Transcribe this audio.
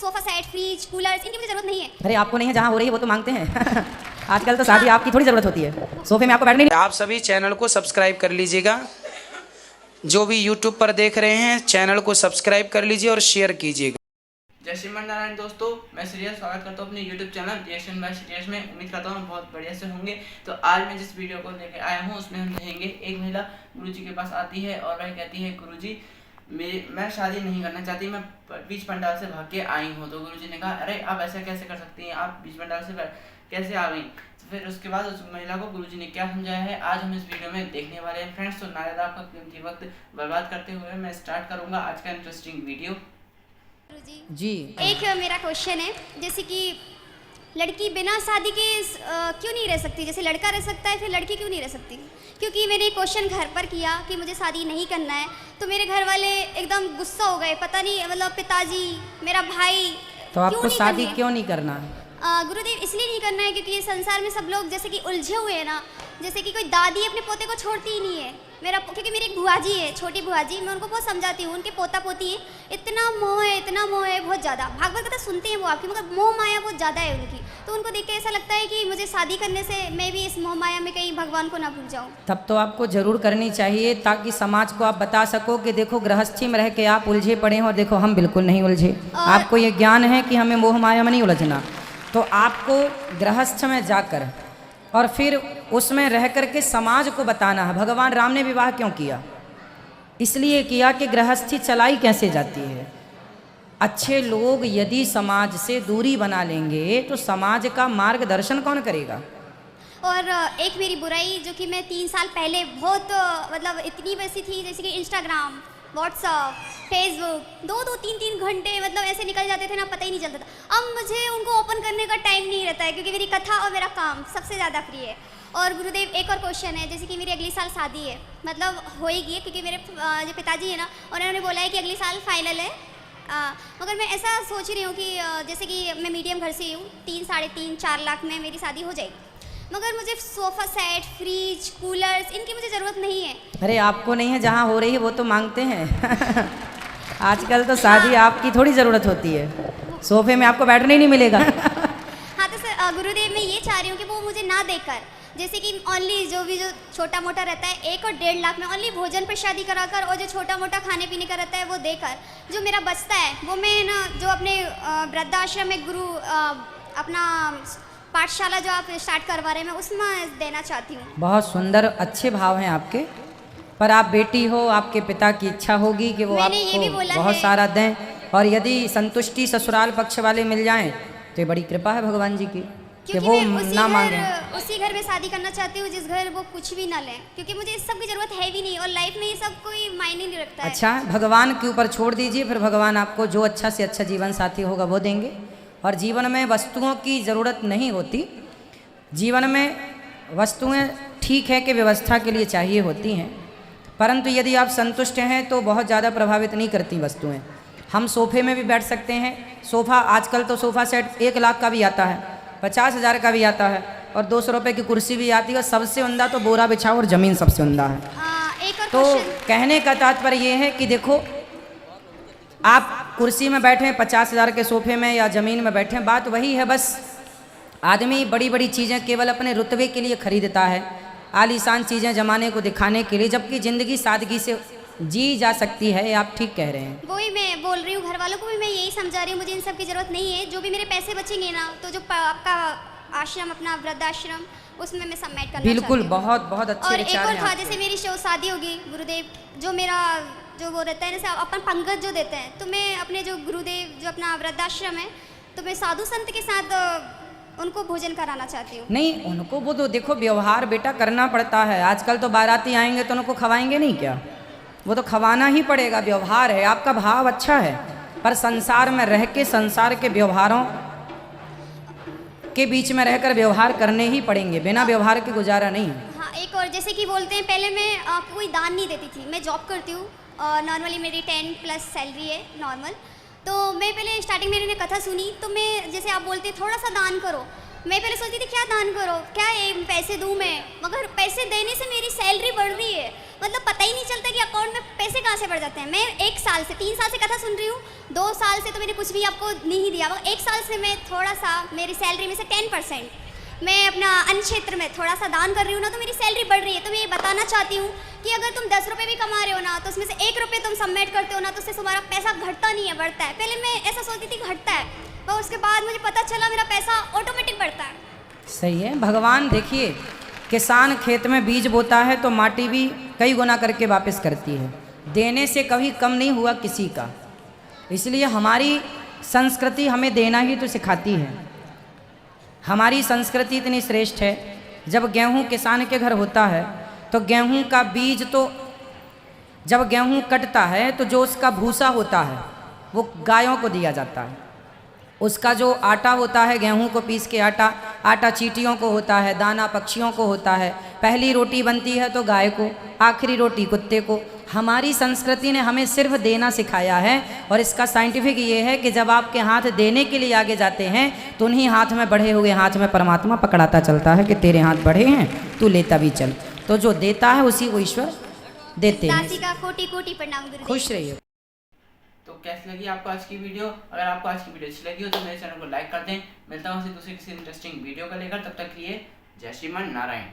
Sofa set, fridge, coolers, इनकी मुझे जरूरत नहीं है। अरे आपको नहीं है, जहाँ हो रही है वो तो मांगते हैं। आजकल तो शादी आपकी थोड़ी जरूरत होती है, सोफे में आपको बैठने नहीं। आप सभी चैनल को सब्सक्राइब कर लीजिएगा। जो भी यूट्यूब पर देख रहे हैं चैनल को सब्सक्राइब कर लीजिए और शेयर कीजिएगा। जय श्रीमान नारायण दोस्तों, मैं श्रेयस स्वागत करता हूँ अपने YouTube channel reaction by Shreyas में। उम्मीद करता हूँ बहुत बढ़िया से होंगे। तो आज मैं जिस वीडियो को लेकर आया हूँ उसमें हम देखेंगे एक महिला गुरुजी के पास आती है और वह कहती है गुरुजी मैं शादी नहीं करना चाहती, मैं बीच पंडाल से भाग के आई हूँ। तो गुरुजी ने कहा अरे आप ऐसा कैसे कर सकती हैं, आप बीच पंडाल से कैसे आ गई। तो फिर उसके बाद उस महिला को गुरुजी ने क्या समझाया है आज हम इस वीडियो में देखने वाले हैं फ्रेंड्स। तो ना ज़्यादा आपका कीमती वक्त बर्बाद करते हुए मैं स्टार्ट करूँगा आज का इंटरेस्टिंग वीडियो। जी एक मेरा क्वेश्चन है, जैसे कि लड़की बिना शादी के क्यों नहीं रह सकती, जैसे लड़का रह सकता है फिर लड़की क्यों नहीं रह सकती। क्योंकि मैंने क्वेश्चन घर पर किया कि मुझे शादी नहीं करना है, तो मेरे घर वाले एकदम गुस्सा हो गए, पता नहीं मतलब पिताजी, मेरा भाई। तो आपको शादी क्यों नहीं करना है? गुरुदेव इसलिए नहीं करना है क्योंकि ये संसार में सब लोग जैसे कि उलझे हुए हैं ना, जैसे कि कोई दादी अपने पोते को छोड़ती ही नहीं है। क्योंकि मेरी एक बुआ जी है, छोटी बुआ जी, मैं उनको बहुत समझाती हूँ, उनके पोता पोती है, इतना मोह है बहुत ज़्यादा। भागवत कथा सुनते हैं वो आपकी, मगर मोह माया बहुत ज़्यादा है उनकी। तो उनको देख के ऐसा लगता है कि मुझे शादी करने से मैं भी इस मोह माया में कहीं भगवान को ना भूल जाऊँ। तब तो आपको जरूर करनी चाहिए, ताकि समाज को आप बता सको कि देखो गृहस्थी में रह के आप उलझे पड़े हो, देखो हम बिल्कुल नहीं उलझे। आपको ये ज्ञान है कि हमें मोह माया में नहीं उलझना। तो आपको गृहस्थ में जाकर और फिर उसमें रह कर के समाज को बताना है। भगवान राम ने विवाह क्यों किया? इसलिए किया कि गृहस्थी चलाई कैसे जाती है। अच्छे लोग यदि समाज से दूरी बना लेंगे तो समाज का मार्गदर्शन कौन करेगा? और एक मेरी बुराई जो कि मैं 3 साल पहले बहुत मतलब इतनी वैसी थी, जैसे कि इंस्टाग्राम, व्हाट्सअप, फेसबुक 2-2, 3-3 घंटे मतलब ऐसे निकल जाते थे ना, पता ही नहीं चलता था। अब मुझे उनको ओपन करने का टाइम नहीं रहता है क्योंकि मेरी कथा और मेरा काम सबसे ज़्यादा प्रिय है। और गुरुदेव एक और क्वेश्चन है, जैसे कि मेरी अगली साल शादी है, मतलब होएगी है क्योंकि मेरे जो पिताजी है ना उन्होंने बोला है कि अगले साल फाइनल है। मगर मैं ऐसा सोच रही हूँ कि जैसे कि मैं मीडियम घर से हूँ, 3-3.5-4 लाख में मेरी शादी हो जाएगी। मगर मुझे सोफा सेट, फ्रिज, कूलर्स, इनकी मुझे ज़रूरत नहीं है। अरे आपको नहीं है, जहाँ हो रही है वो तो मांगते हैं। आजकल तो शादी आपकी थोड़ी ज़रूरत होती है, सोफे में आपको बैठने ही नहीं मिलेगा। हाँ तो सर गुरुदेव मैं ये चाह रही हूँ कि वो मुझे ना देकर, जैसे कि ओनली जो छोटा मोटा रहता है 1 और 1.5 लाख में ओनली भोजन पर शादी कराकर, और जो छोटा मोटा खाने पीने का रहता है वो देकर, जो मेरा बचता है वो मैं ना जो अपने वृद्धाश्रम में गुरु अपना पाठशाला जो आप स्टार्ट करवा रहे हैं मैं उसमें देना चाहती हूँ। बहुत सुंदर अच्छे भाव हैं आपके, पर आप बेटी हो, आपके पिता की इच्छा होगी कि वो आपको बहुत सारा दें, और यदि संतुष्टि ससुराल पक्ष वाले मिल जाएं तो ये बड़ी कृपा है भगवान जी की कि वो ना मांगे। उसी घर में शादी करना चाहती हूँ जिस घर वो कुछ भी ना लें, क्योंकि मुझे इस सब की जरूरत है भी नहीं और लाइफ में ये सब कोई मायने नहीं रखता है। अच्छा, भगवान के ऊपर छोड़ दीजिए, फिर भगवान आपको जो अच्छा से अच्छा जीवन साथी होगा वो देंगे। और जीवन में वस्तुओं की ज़रूरत नहीं होती, जीवन में वस्तुएं ठीक है कि व्यवस्था के लिए चाहिए होती हैं, परंतु यदि आप संतुष्ट हैं तो बहुत ज़्यादा प्रभावित नहीं करती वस्तुएं। हम सोफे में भी बैठ सकते हैं, सोफ़ा आजकल तो सोफ़ा सेट 1 लाख का भी आता है, 50,000 का भी आता है, और 200 रुपये की कुर्सी भी आती है। सबसे उम्दा तो बोरा बिछाओ और ज़मीन सबसे उम्दा है। तो कहने का तात्पर्य ये है कि देखो आप कुर्सी में बैठे 50,000 के सोफे में या ज़मीन में बैठे, बात वही है। बस आदमी बड़ी बड़ी चीज़ें केवल अपने रुतबे के लिए खरीदता है, आलीशान चीज़ें जमाने को दिखाने के लिए, जबकि ज़िंदगी सादगी से जी जा सकती है। आप ठीक कह रहे हैं, वही मैं बोल रही हूँ। घर वालों को भी मैं यही समझा रही हूँ, मुझे इन सब की ज़रूरत नहीं है। जो भी मेरे पैसे बचेंगे ना, तो जो आपका आश्रम, अपना वृद्धाश्रम, उसमें मैं सबमिट करना बिल्कुल बहुत बहुत अच्छे और विचार हैं। एक और था, जैसे मेरी शादी होगी गुरुदेव, जो मेरा जो वो रहता है जैसे अपन पंगत जो देते हैं, तो मैं अपने जो गुरुदेव जो अपना वृद्धाश्रम है, तो मैं साधु संत के साथ उनको भोजन कराना चाहती हूँ। नहीं, उनको वो तो देखो व्यवहार बेटा करना पड़ता है। आजकल तो बाराती आएंगे तो उनको खवाएंगे नहीं क्या? वो तो खवाना ही पड़ेगा, व्यवहार है। आपका भाव अच्छा है, पर संसार में रह के संसार के व्यवहारों के बीच में रहकर व्यवहार करने ही पड़ेंगे, बिना व्यवहार के गुजारा नहीं है। हाँ, एक और जैसे कि बोलते हैं, पहले मैं कोई दान नहीं देती थी। मैं जॉब करती हूँ और नॉर्मली मेरी 10+ सैलरी है नॉर्मल। तो मैं पहले स्टार्टिंग में मैंने कथा सुनी, तो मैं जैसे आप बोलते थोड़ा सा दान करो, मैं पहले सोचती थी क्या दान करो, क्या ये पैसे दूँ मैं, मगर पैसे देने से मेरी सैलरी बढ़ रही है। मतलब पता ही नहीं चलता कि अकाउंट में पैसे कहाँ से बढ़ जाते हैं। मैं 1 साल से 3 साल से कथा सुन रही हूँ, 2 साल से तो मैंने कुछ भी आपको नहीं दिया, मगर 1 साल से मैं थोड़ा सा मेरी सैलरी में से 10% मैं अपना अन्य क्षेत्र में थोड़ा सा दान कर रही हूँ ना, तो मेरी सैलरी बढ़ रही है। तो मैं ये बताना चाहती हूँ कि अगर तुम 10 रुपये भी कमा रहे हो ना, तो उसमें से 1 रुपये तुम सबमिट करते हो ना, तो उससे तुम्हारा पैसा घटता नहीं है, बढ़ता है। पहले मैं ऐसा सोचती थी घटता है, पर उसके बाद मुझे पता चला मेरा पैसा ऑटोमेटिक बढ़ता है। सही है। भगवान देखिए, किसान खेत में बीज बोता है तो माटी भी कई गुना करके वापस करती है। देने से कभी कम नहीं हुआ किसी का। इसलिए हमारी संस्कृति हमें देना ही तो सिखाती है। हमारी संस्कृति इतनी श्रेष्ठ है, जब गेहूं किसान के घर होता है तो गेहूं का बीज तो जब गेहूं कटता है तो जो उसका भूसा होता है वो गायों को दिया जाता है। उसका जो आटा होता है, गेहूं को पीस के आटा चींटियों को होता है, दाना पक्षियों को होता है। पहली रोटी बनती है तो गाय को, आखिरी रोटी कुत्ते को। हमारी संस्कृति ने हमें सिर्फ देना सिखाया है। और इसका साइंटिफिक ये है कि जब आपके हाथ देने के लिए आगे जाते हैं तो उन्हीं हाथ में बढ़े हुए हाथ में परमात्मा पकड़ाता चलता है कि तेरे हाथ बढ़े हैं, तू लेता भी चल। तो जो देता है उसी को ईश्वर देते हैं। दासी का कोटि कोटि प्रणाम गुरुदेव। खुश रहिए। तो कैसी लगी आपको आज की वीडियो? अगर आपको आज की वीडियो अच्छी लगी हो तो मेरे चैनल को लाइक कर दें। मिलता हूँ दूसरी किसी इंटरेस्टिंग वीडियो को लेकर, तब तक के लिए जय श्रीमान नारायण।